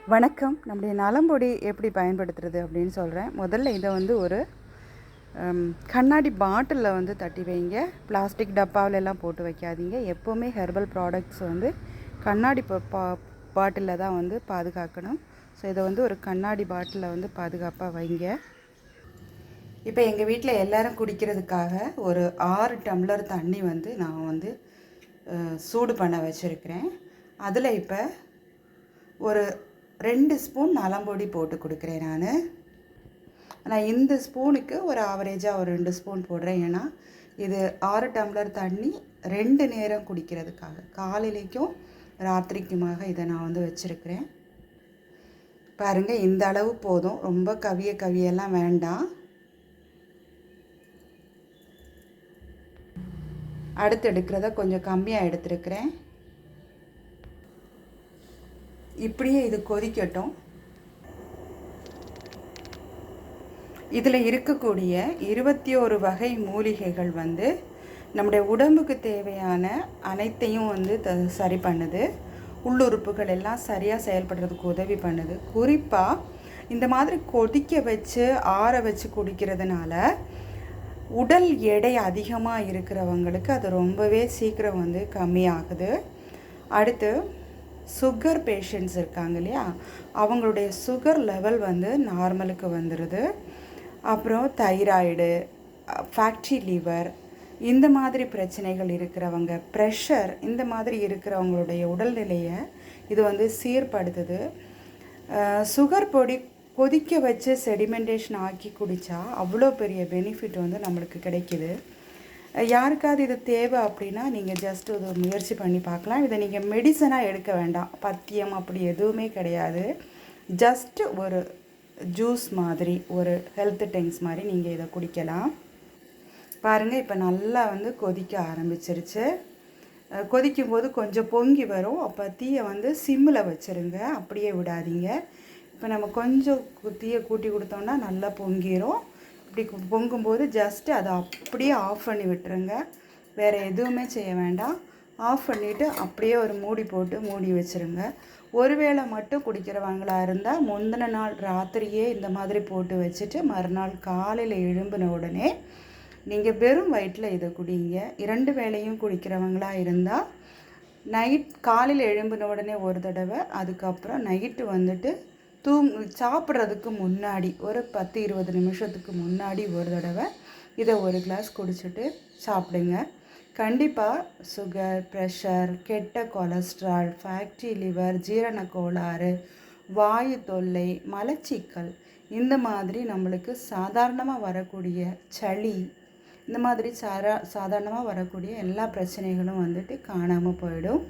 வணக்கம். நம்முடைய நலம்பொடி எப்படி பயன்படுத்துறது அப்படின்னு சொல்கிறேன். முதல்ல இதை வந்து ஒரு கண்ணாடி பாட்டிலில் வந்து தட்டி வைங்க. பிளாஸ்டிக் டப்பாவிலெல்லாம் போட்டு வைக்காதீங்க. எப்போவுமே ஹெர்பல் ப்ராடக்ட்ஸ் வந்து கண்ணாடி பாட்டிலில் தான் வந்து பாதுகாக்கணும். ஸோ இதை வந்து ஒரு கண்ணாடி பாட்டிலில் வந்து பாதுகாப்பாக வைங்க. இப்போ எங்கள் வீட்டில் எல்லோரும் குடிக்கிறதுக்காக ஒரு 6 டம்ளர் தண்ணி வந்து நான் வந்து சூடு பண்ண வச்சுருக்கிறேன். அதில் இப்போ ஒரு 2 ஸ்பூன் நலம்பொடி போட்டு கொடுக்குறேன். நான் இந்த ஸ்பூனுக்கு ஒரு ஆவரேஜாக ஒரு 2 ஸ்பூன் போடுறேன். ஏன்னா இது 6 டம்ளர் தண்ணி 2 நேரம் குடிக்கிறதுக்காக, காலையிலைக்கும் ராத்திரிக்குமாக இதை நான் வந்து வச்சுருக்கிறேன். பாருங்கள், இந்த அளவு போதும். ரொம்ப கவியெல்லாம் வேண்டாம். அடுத்து எடுக்கிறத கொஞ்சம் கம்மியாக எடுத்துருக்கிறேன். இப்படியே இது கொதிக்கட்டும். இதில் இருக்கக்கூடிய 21 வகை மூலிகைகள் வந்து நம்முடைய உடம்புக்கு தேவையான அனைத்தையும் வந்து சரி பண்ணுது. உள்ளுறுப்புகள் எல்லாம் சரியாக செயல்படுறதுக்கு உதவி பண்ணுது. குறிப்பாக இந்த மாதிரி கொதிக்க வச்சு ஆற வச்சு குடிக்கிறதுனால உடல் எடை அதிகமாக இருக்கிறவங்களுக்கு அது ரொம்பவே சீக்கிரம் வந்து கம்மியாகுது. அடுத்து சுகர் பேஷண்ட்ஸ் இருக்காங்க இல்லையா, அவங்களுடைய சுகர் லெவல் வந்து நார்மலுக்கு வந்துடுது. அப்புறம் தைராய்டு, ஃபேட்டி லிவர், இந்த மாதிரி பிரச்சனைகள் இருக்கிறவங்க, ப்ரெஷர், இந்த மாதிரி இருக்கிறவங்களுடைய உடல்நிலையை இது வந்து சீர்படுத்துது. சுகர் பொடி கொதிக்க வச்சு செடிமெண்டேஷன் ஆக்கி குடித்தா அவ்வளோ பெரிய பெனிஃபிட் வந்து நம்மளுக்கு கிடைக்கிது. யாருக்காவது இது தேவை அப்படின்னா நீங்கள் ஜஸ்ட் ஒரு முயற்சி பண்ணி பார்க்கலாம். இதை நீங்கள் மெடிசனாக எடுக்க வேண்டாம். பத்தியம் அப்படி எதுவுமே கிடையாது. ஜஸ்ட்டு ஒரு ஜூஸ் மாதிரி, ஒரு ஹெல்த் ட்ரிங்க்ஸ் மாதிரி நீங்கள் இதை குடிக்கலாம். பாருங்கள், இப்போ நல்லா வந்து கொதிக்க ஆரம்பிச்சிருச்சு. கொதிக்கும்போது கொஞ்சம் பொங்கி வரும். அப்போ தீயை வந்து சிம்மில் வச்சுருங்க, அப்படியே விடாதீங்க. இப்போ நம்ம கொஞ்சம் தீயை கூட்டி கொடுத்தோம்னா நல்லா பொங்கிடும். இப்படி பொங்கும்போது ஜஸ்ட்டு அதை அப்படியே ஆஃப் பண்ணி விட்டுருங்க. வேறு எதுவுமே செய்ய வேண்டாம். ஆஃப் பண்ணிவிட்டு அப்படியே ஒரு மூடி போட்டு மூடி வச்சுருங்க. ஒருவேளை மட்டும் குடிக்கிறவங்களா இருந்தால் முந்தின நாள் ராத்திரியே இந்த மாதிரி போட்டு வச்சுட்டு மறுநாள் காலையில் எழும்பின உடனே நீங்கள் வெறும் வயிற்றில் இதை குடிங்க. 2 வேளையும் குடிக்கிறவங்களா இருந்தால் காலையில் எழும்பின உடனே ஒரு தடவை, அதுக்கப்புறம் நைட்டு வந்துட்டு சாப்பிட்றதுக்கு முன்னாடி ஒரு 10-20 நிமிஷத்துக்கு முன்னாடி ஒரு தடவை இதை ஒரு கிளாஸ் குடிச்சிட்டு சாப்பிடுங்க. கண்டிப்பாக சுகர், ப்ரெஷர், கெட்ட கொலஸ்ட்ரால், ஃபேட்டி லிவர், ஜீரண கோளாறு, வாயு தொல்லை, மலச்சிக்கல், இந்த மாதிரி நம்மளுக்கு சாதாரணமாக வரக்கூடிய சளி, இந்த மாதிரி சாதாரணமாக வரக்கூடிய எல்லா பிரச்சனைகளும் வந்துட்டு காணாமல் போயிடும்.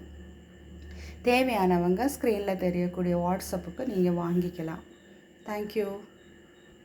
தேவையானவங்க ஸ்க்ரீனில் தெரியக்கூடிய வாட்ஸ்அப்புக்கு நீங்கள் வாங்கிக்கலாம். தேங்க்யூ.